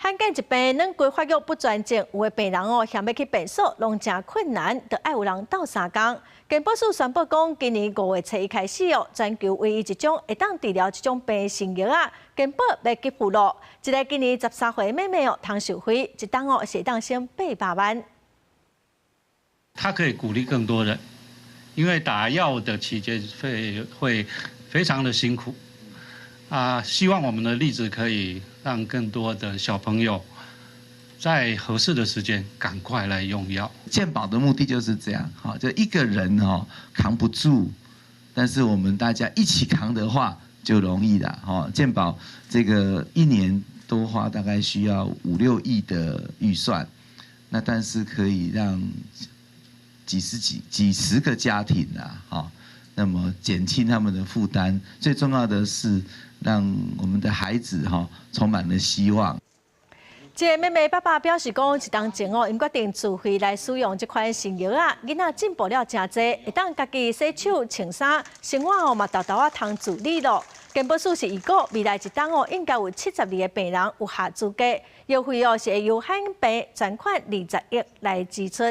罕见疾病软骨发育不全症，有的病人想要去诊所，拢真困难，就爱有人斗3工。健保署宣布讲，今年5月初1开始全球唯一一种会当治疗这种病的新药啊，健保要给付咯。一个今年13岁的妹妹汤秀辉，一档是当先800万。它可以鼓励更多人，因为打药的期间会非常的辛苦啊。希望我们的例子可以让更多的小朋友在合适的时间赶快来用药。健保的目的就是这样，哈，就一个人扛不住，但是我们大家一起扛的话就容易了，哈。健保这个1年多花大概需要5、6亿的预算，那但是可以让几十个家庭啊，那么减轻他们的负担。最重要的是让我们的孩子充满了希望。一个妹妹爸爸表示讲，一当前因决定自费来使用这款新药啊，囡仔进步了真多，会当家己洗手、穿衫，生活嘛豆豆通自理咯。健保署是预估未来一档应该有72个病人有下资格，药费是会由罕病专款20亿来支出。